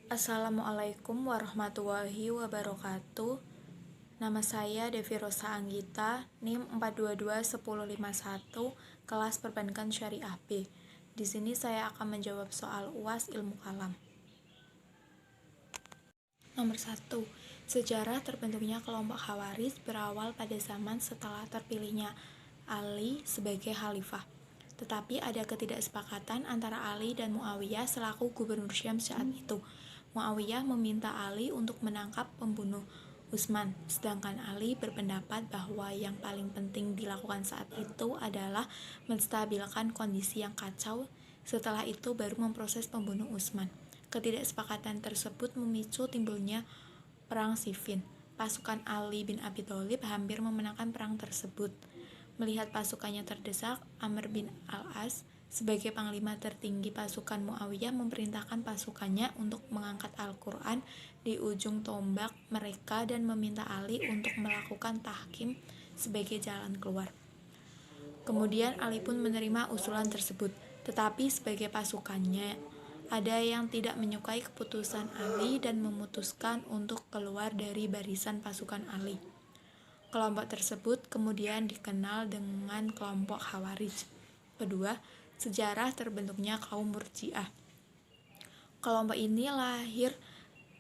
Assalamualaikum warahmatullahi wabarakatuh. Nama saya Devi Rosa Anggita, NIM 4221051, kelas Perbankan Syariah B. Di sini saya akan menjawab soal UAS Ilmu Kalam. Nomor 1. Sejarah terbentuknya kelompok Khawarij berawal pada zaman setelah terpilihnya Ali sebagai khalifah. Tetapi ada ketidaksepakatan antara Ali dan Muawiyah selaku gubernur Syam saat itu. Muawiyah meminta Ali untuk menangkap pembunuh Utsman, sedangkan Ali berpendapat bahwa yang paling penting dilakukan saat itu adalah menstabilkan kondisi yang kacau, setelah itu baru memproses pembunuh Utsman. Ketidaksepakatan tersebut memicu timbulnya Perang Siffin. Pasukan Ali bin Abi Thalib hampir memenangkan perang tersebut. Melihat pasukannya terdesak, Amr bin Al-As sebagai panglima tertinggi pasukan Muawiyah memerintahkan pasukannya untuk mengangkat Al-Quran di ujung tombak mereka dan meminta Ali untuk melakukan tahkim sebagai jalan keluar. Kemudian Ali pun menerima usulan tersebut, tetapi sebagai pasukannya ada yang tidak menyukai keputusan Ali dan memutuskan untuk keluar dari barisan pasukan Ali. Kelompok tersebut kemudian dikenal dengan kelompok Khawarij. Kedua, sejarah terbentuknya kaum Murji'ah. Kelompok ini lahir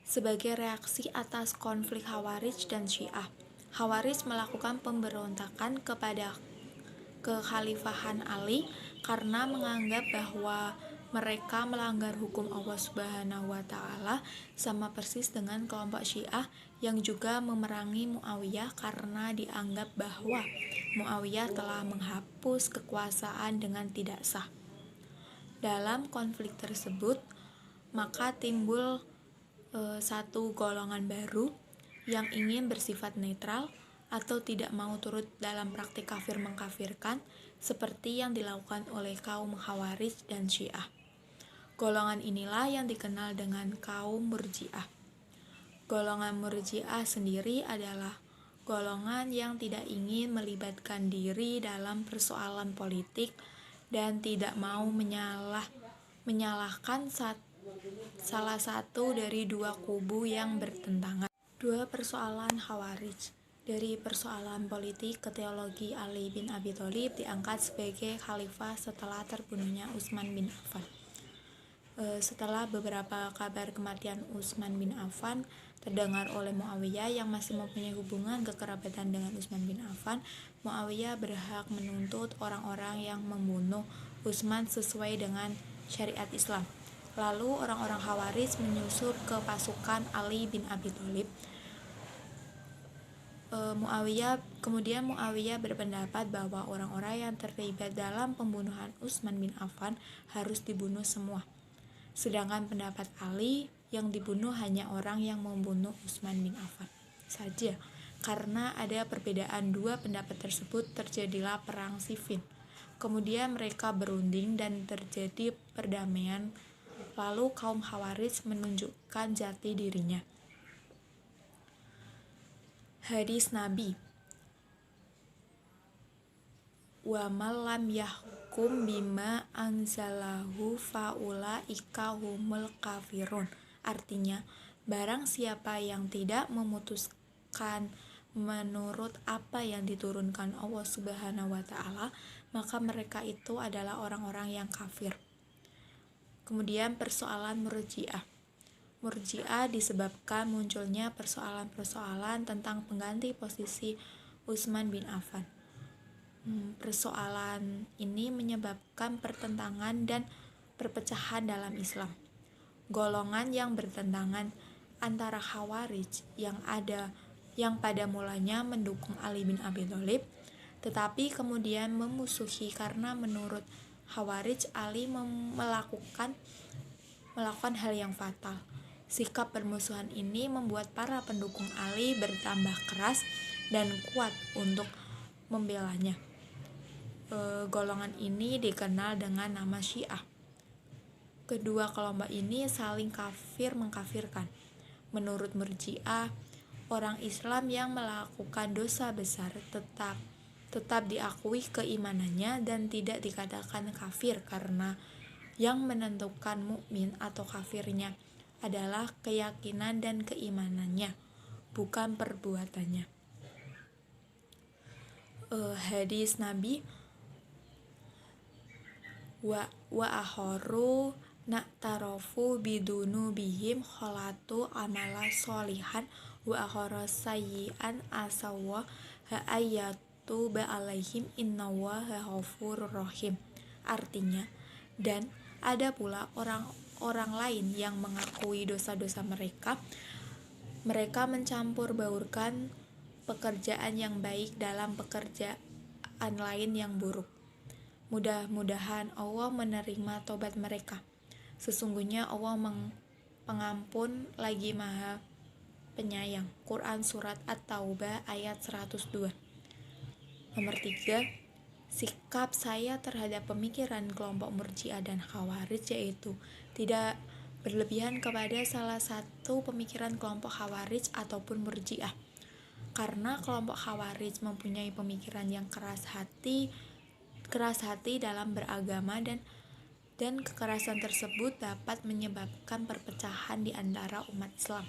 sebagai reaksi atas konflik Khawarij dan Syiah. Khawarij melakukan pemberontakan kepada kekhalifahan Ali karena menganggap bahwa mereka melanggar hukum Allah Subhanahu wa Ta'ala, sama persis dengan kelompok Syiah yang juga memerangi Muawiyah karena dianggap bahwa Muawiyah telah menghapus kekuasaan dengan tidak sah. Dalam konflik tersebut, maka timbul satu golongan baru yang ingin bersifat netral atau tidak mau turut dalam praktik kafir mengkafirkan seperti yang dilakukan oleh kaum Khawarij dan Syiah. Golongan inilah yang dikenal dengan kaum Murji'ah. Golongan Murji'ah sendiri adalah golongan yang tidak ingin melibatkan diri dalam persoalan politik dan tidak mau menyalahkan salah satu dari dua kubu yang bertentangan. Dua persoalan Khawarij. Dari persoalan politik ke teologi, Ali bin Abi Thalib diangkat sebagai khalifah setelah terbunuhnya Utsman bin Affan. Setelah beberapa kabar kematian Utsman bin Affan terdengar oleh Muawiyah yang masih mempunyai hubungan kekerabatan dengan Utsman bin Affan, Muawiyah berhak menuntut orang-orang yang membunuh Utsman sesuai dengan syariat Islam. Lalu orang-orang Khawarij menyusup ke pasukan Ali bin Abi Thalib. Kemudian Muawiyah berpendapat bahwa orang-orang yang terlibat dalam pembunuhan Utsman bin Affan harus dibunuh semua. Sedangkan pendapat Ali yang dibunuh hanya orang yang membunuh Utsman bin Affan saja. Karena ada perbedaan dua pendapat tersebut, terjadilah perang Siffin. Kemudian mereka berunding dan terjadi perdamaian. Lalu kaum Khawarij menunjukkan jati dirinya. Hadis Nabi, wa malam yahkum bima anzalahu faulaika humul kafirun. Artinya, barang siapa yang tidak memutuskan menurut apa yang diturunkan Allah Subhanahu wa Ta'ala, maka mereka itu adalah orang-orang yang kafir. Kemudian persoalan Murji'ah. Murji'ah disebabkan munculnya persoalan-persoalan tentang pengganti posisi Utsman bin Affan. Persoalan ini menyebabkan pertentangan dan perpecahan dalam Islam. Golongan yang bertentangan antara Khawarij yang pada mulanya mendukung Ali bin Abi Thalib, tetapi kemudian memusuhi karena menurut Khawarij Ali melakukan hal yang fatal. Sikap permusuhan ini membuat para pendukung Ali bertambah keras dan kuat untuk membelanya. Golongan ini dikenal dengan nama Syiah. Kedua kelompok ini saling kafir mengkafirkan. Menurut Murji'ah, orang Islam yang melakukan dosa besar tetap diakui keimanannya dan tidak dikatakan kafir karena yang menentukan mukmin atau kafirnya adalah keyakinan dan keimanannya, bukan perbuatannya. Hadis Nabi, wa akharu na'tarofu bidunubihim kholatu amala solihan wa akhara sayyi'an asawwa ha'ayyatu ba'alaihim innallaha ghafurur rahim. Artinya, dan ada pula orang lain yang mengakui dosa-dosa mereka mencampur baurkan pekerjaan yang baik dalam pekerjaan lain yang buruk. Mudah-mudahan Allah menerima tobat mereka. Sesungguhnya Allah pengampun lagi Maha Penyayang. Quran Surat At-Taubah ayat 102. Nomor 3, sikap saya terhadap pemikiran kelompok Murji'ah dan Khawarij yaitu tidak berlebihan kepada salah satu pemikiran kelompok Khawarij ataupun Murji'ah. Karena kelompok Khawarij mempunyai pemikiran yang keras hati dalam beragama dan kekerasan tersebut dapat menyebabkan perpecahan di antara umat Islam.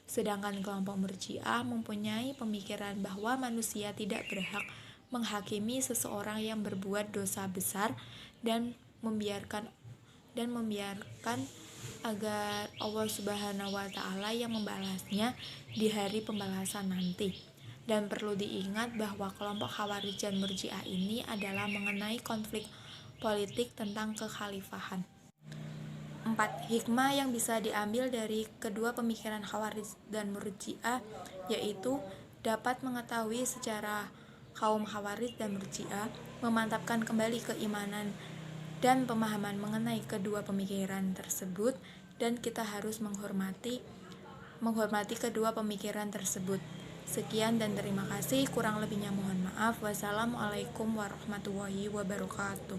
Sedangkan kelompok Murji'ah mempunyai pemikiran bahwa manusia tidak berhak menghakimi seseorang yang berbuat dosa besar dan membiarkan agar Allah Subhanahu wa Ta'ala yang membalasnya di hari pembalasan nanti. Dan perlu diingat bahwa kelompok Khawarij dan Murji'ah ini adalah mengenai konflik politik tentang kekhalifahan. 4. Hikmah yang bisa diambil dari kedua pemikiran Khawarij dan Murji'ah yaitu dapat mengetahui secara kaum Khawarij dan Murji'ah memantapkan kembali keimanan dan pemahaman mengenai kedua pemikiran tersebut, dan kita harus menghormati kedua pemikiran tersebut. Sekian dan terima kasih, kurang lebihnya mohon maaf. Wassalamualaikum warahmatullahi wabarakatuh.